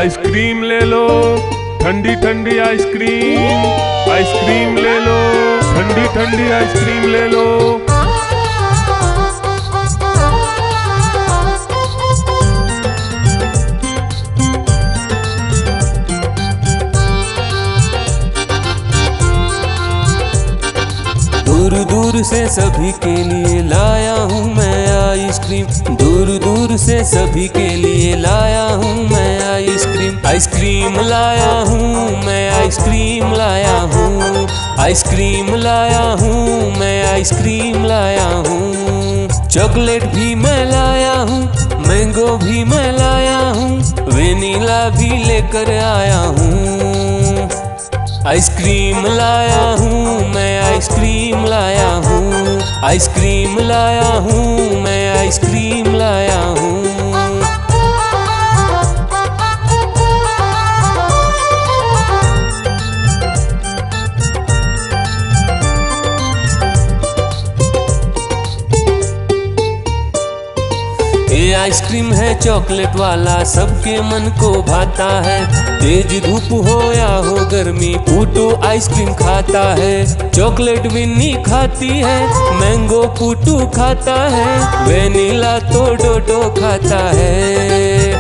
Ice cream ले लो, ठंडी ठंडी आइसक्रीम। आइसक्रीम ले लो, ठंडी ठंडी आइसक्रीम ले लो। दूर दूर से सभी के लिए लाया हूँ मैं आइसक्रीम। दूर दूर से सभी के लिए लाया हूँ मैं आइसक्रीम। आइसक्रीम लाया हूँ मैं, आइसक्रीम लाया हूँ। आइसक्रीम लाया हूँ मैं, आइसक्रीम लाया हूँ। चॉकलेट भी मैं लाया हूँ, मैंगो भी मैं लाया हूँ, वेनिला भी लेकर आया हूँ। आइसक्रीम लाया हूँ मैं, आइसक्रीम लाया हूँ। आइसक्रीम लाया हूँ मैं, आइसक्रीम लाया हूँ। ये आइसक्रीम है चॉकलेट वाला, सबके मन को भाता है। तेज धूप हो या हो गर्मी, पूटू आइसक्रीम खाता है। चॉकलेट विन्नी खाती है, मैंगो पूटू खाता है, वेनिला तो डोडो खाता है।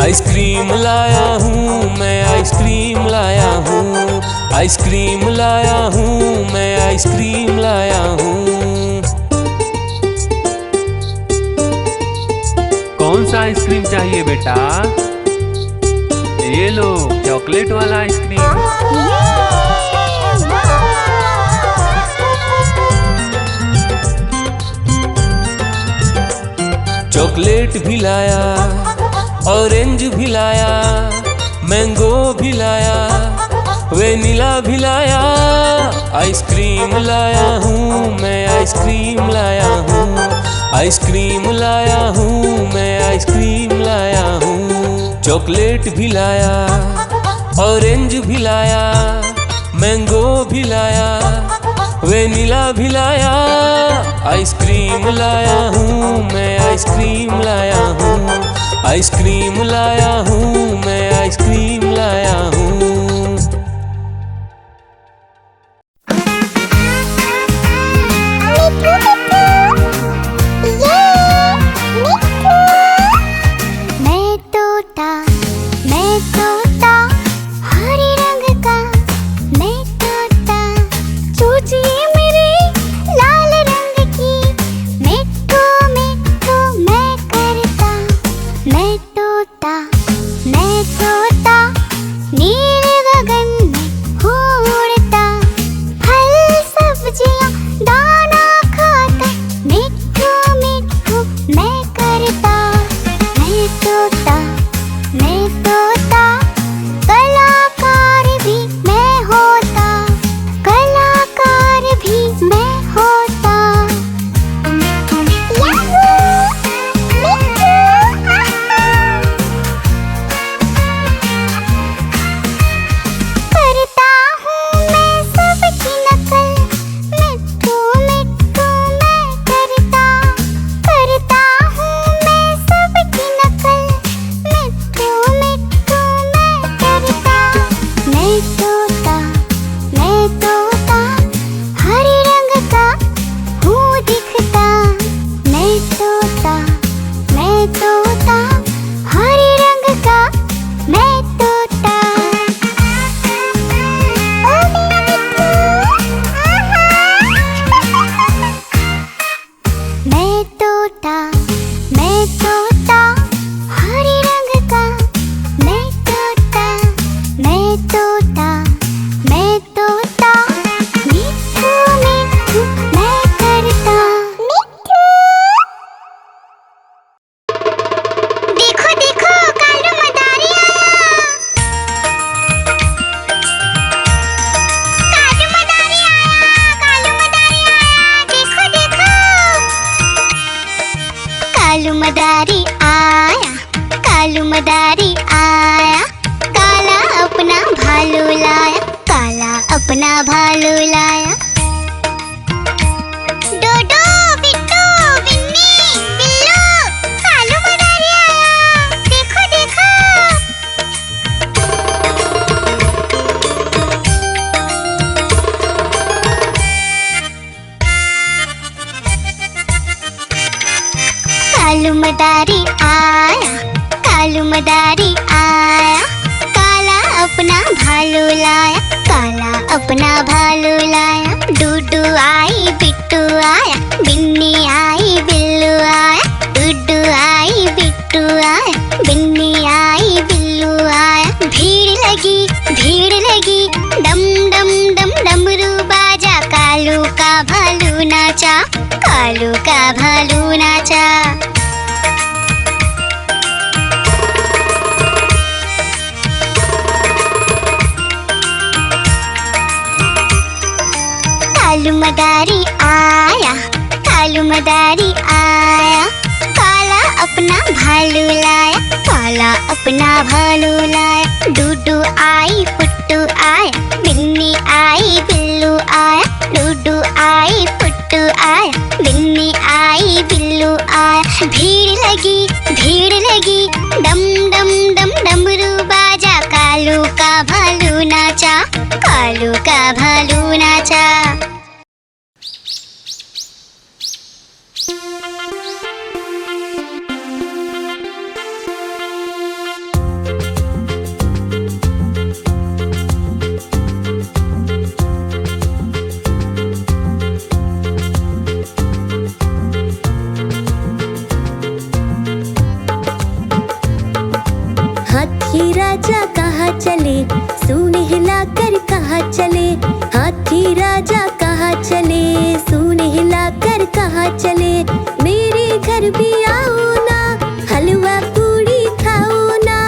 आइसक्रीम लाया हूँ मैं, आइसक्रीम लाया हूँ। आइसक्रीम लाया हूँ मैं, आइसक्रीम लाया हूँ। कौन सा आइसक्रीम चाहिए बेटा? ये लो चॉकलेट वाला आइसक्रीम। चॉकलेट भी लाया, ऑरेंज भी लाया, मैंगो भी लाया, वेनिला भी लाया। आइसक्रीम लाया हूँ मैं, आइसक्रीम लाया हूँ। आइसक्रीम लाया हूँ मैं, आइसक्रीम लाया हूँ। चॉकलेट भी लाया, ऑरेंज भी लाया, मैंगो भी लाया, वेनिला भी लाया। आइसक्रीम लाया हूँ मैं, आइसक्रीम लाया हूँ। आइसक्रीम लाया हूँ मैं, आइसक्रीम लाया हूँ। अपना भालू लाया। डोडो, बिट्टू, बिन्नी, बिल्लू, कालू मदारी आया। देखो देखो। कालू का भालू नाचा। कालू मदारी आया, कालू मदारी आया, काला अपना भालू लाया, काला अपना भालू लाया। डूडू आई पुट्टू आया, बिन्नी आई बिल्लू आया, डूडू आई पुट्टू आया, बिन्नी आई बिल्लू आया। भीड़ लगी, डम डम डम डमरू बाजा, कालू का भालू नाचा, कालू का भालू नाचा। हाथी राजा कहाँ चले, सूंड हिलाकर कहाँ चले, हाथी राजा कहाँ चले, सूंड हिलाकर कहाँ चले। मेरे घर भी आओ ना, हलवा पूड़ी खाओ ना,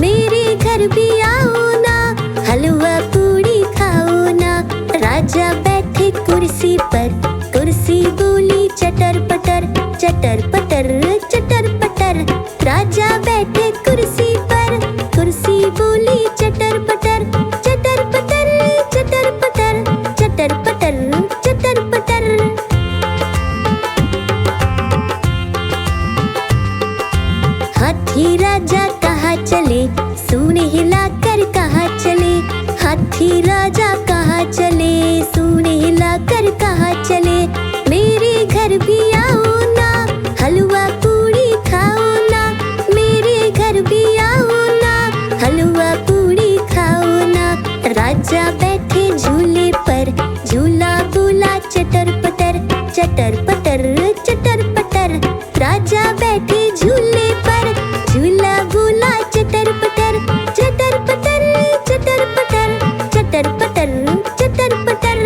मेरे घर भी आओ ना, हलवा पूड़ी खाओ ना। राजा बैठे कुर्सी पर, कुर्सी बोली चटर पटर, चटर पटर चटर पटर। राजा बैठे कुर्सी पर, कुर्सी बोली चटर पटर, चटर पटर चटर पटर, चटर पटर चटर पटर। हाथी राजा कहाँ चले, सूंड हिलाकर कहाँ चले, हाथी राजा कहाँ चले, सूंड हिलाकर कहाँ चले। मेरे घर भी आओ ना, हलवा पूड़ी खाओ ना, मेरे घर भी आओ ना, हलवा पूड़ी खाओ ना। राजा बैठे झूले पर, झूला बोला चटर पटर, चटर पटर चटर पटर। राजा बैठे झूले पर, झूला बोला चटर पटर, चटर पटर चटर पटर, चटर पटर चटर पटर।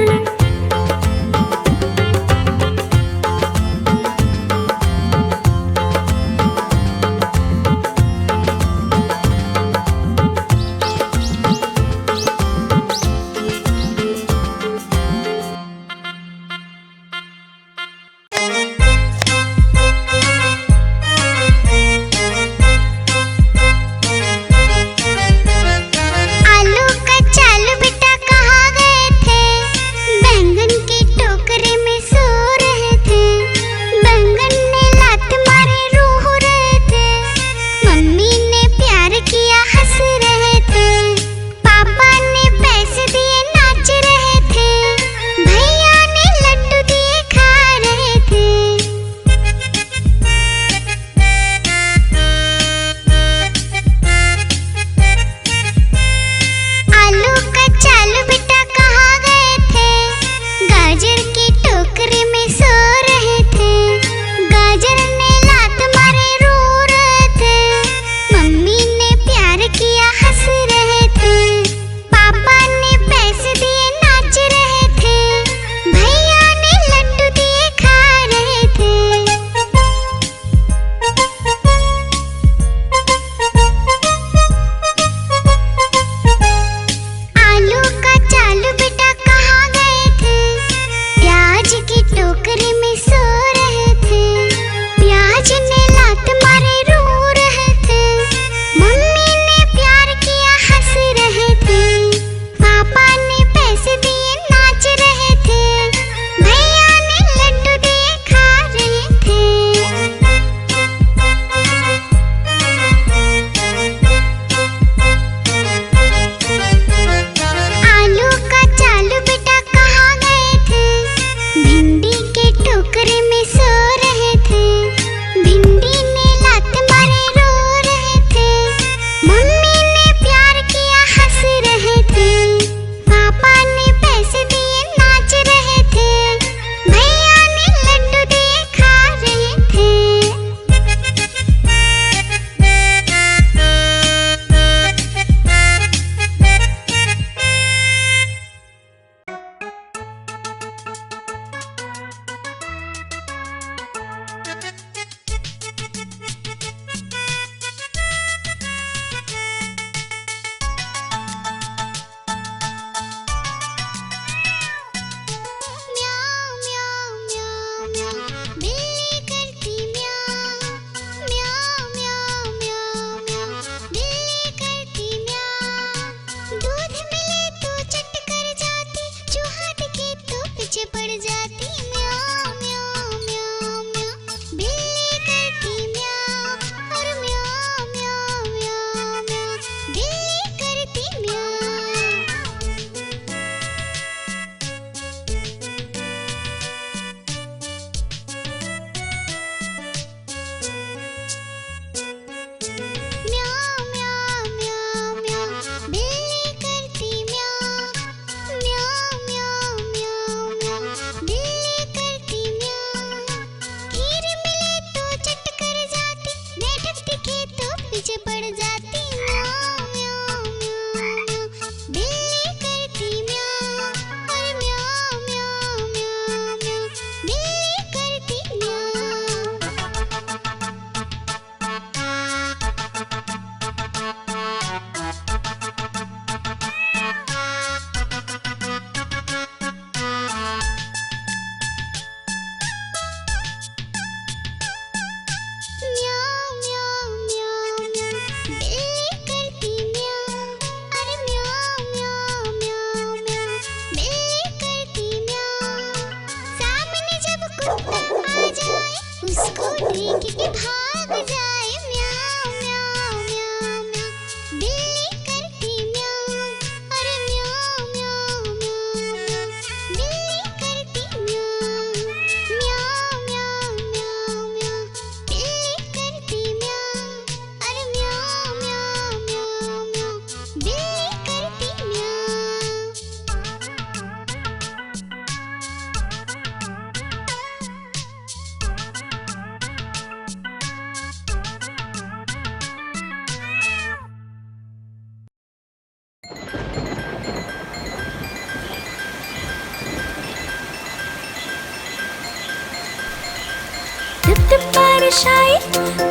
टिप बारिश आई,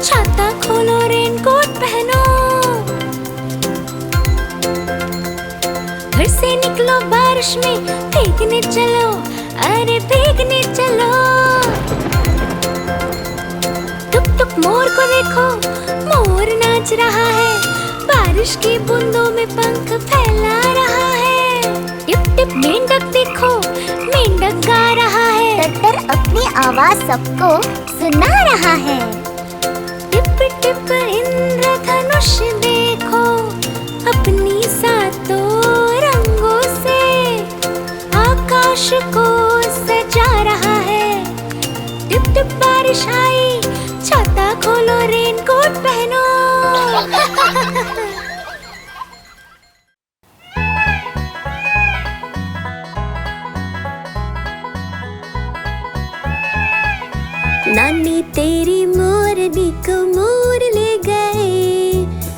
छाता खोलो रेनकोट पहनो। घर से निकलो बारिश में, भीगने चलो, अरे भीगने चलो। टुक टुक मोर को देखो, मोर नाच रहा है, बारिश की बूंदों में पंख फैला रहा है। टिप टिप मेंढक देखो, मेंढक गा रहा है, टट्टर अपनी आवाज सबको सुना रहा है। टिप टिप इंद्रधनुष देखो, अपनी सातों रंगों से आकाश को सजा रहा है। टिप टिप बारिश आई, छाता खोलो रेनकोट पहनो। नानी तेरी मोरनी को मोर ले गए,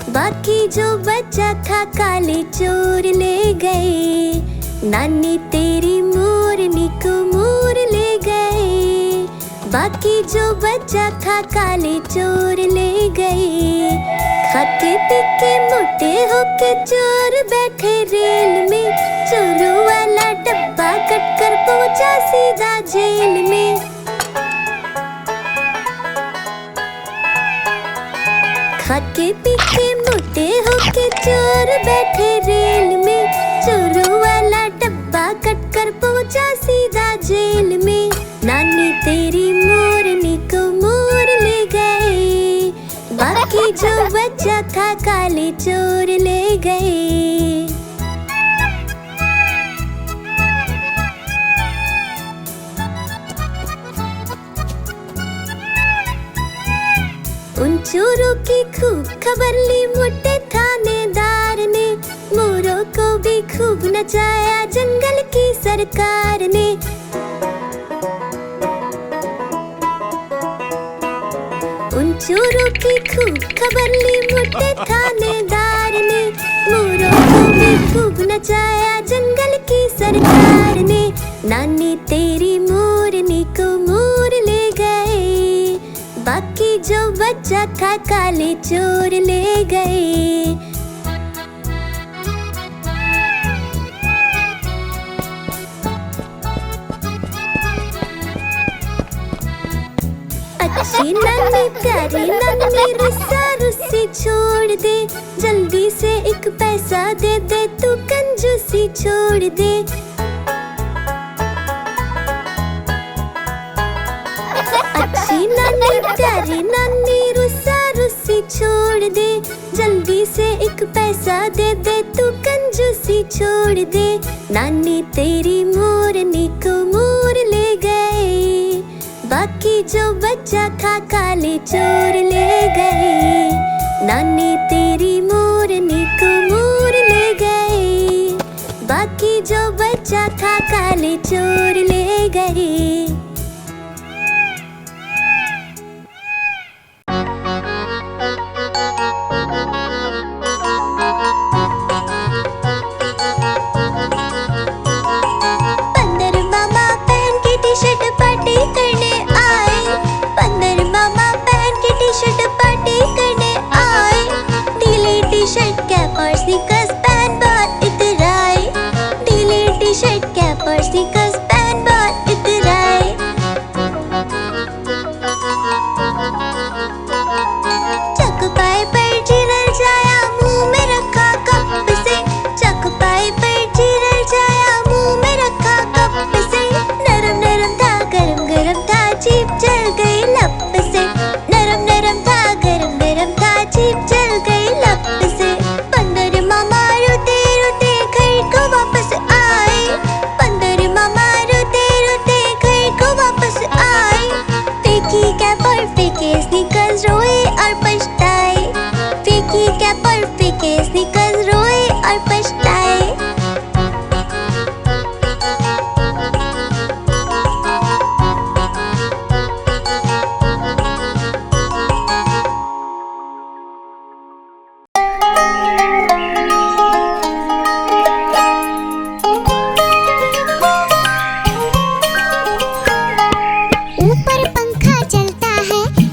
बाकी जो बचा था काले चोर ले गए। नानी तेरी मोरनी को मोर ले गए, बाकी जो बचा था काले चोर ले गए। खाते पीके मोटे होके चोर बैठे रेल में, चोरों वाला डब्बा कट कर पहुंचा सीधा जेल में। खाके पीके मोटे होके चोर बैठे रेल में, चोरों वाला डब्बा कट कर पहुंचा सीधा जेल में। नानी तेरी मोरनी को मोर ले गए, बाकी जो बचा था काले चोर ले गए। उन चोरों की खूब खबर ली मोटे थानेदार ने, मोरों को भी खूब नचाया जंगल की सरकार ने। उन चोरों की खूब खबर ली मोटे थानेदार ने, मोरों को भी खूब नचाया जंगल की सरकार ने। नानी तेरी मोरनी को मोर ले गए, बाकी जो बचा था काले चोर ले गए। अच्छी नानी प्यारी नानी रुस्सा रुस्सी छोड़ दे, जल्दी से एक पैसा दे दे, तू कंजूसी छोड़ दे। अच्छी नानी प्यारी नानी रुस्सा रुस्सी छोड़ दे, जल्दी से एक पैसा दे दे, तू कंजूसी छोड़ दे। नानी तेरी मोरनी को मोर ले गए, बाकी जो बचा था काले चोर ले गए। नानी तेरी मोरनी को मोर ले गए, बाकी जो बचा था काले चोर ले गए। ऊपर पंखा चलता है,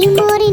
मोरी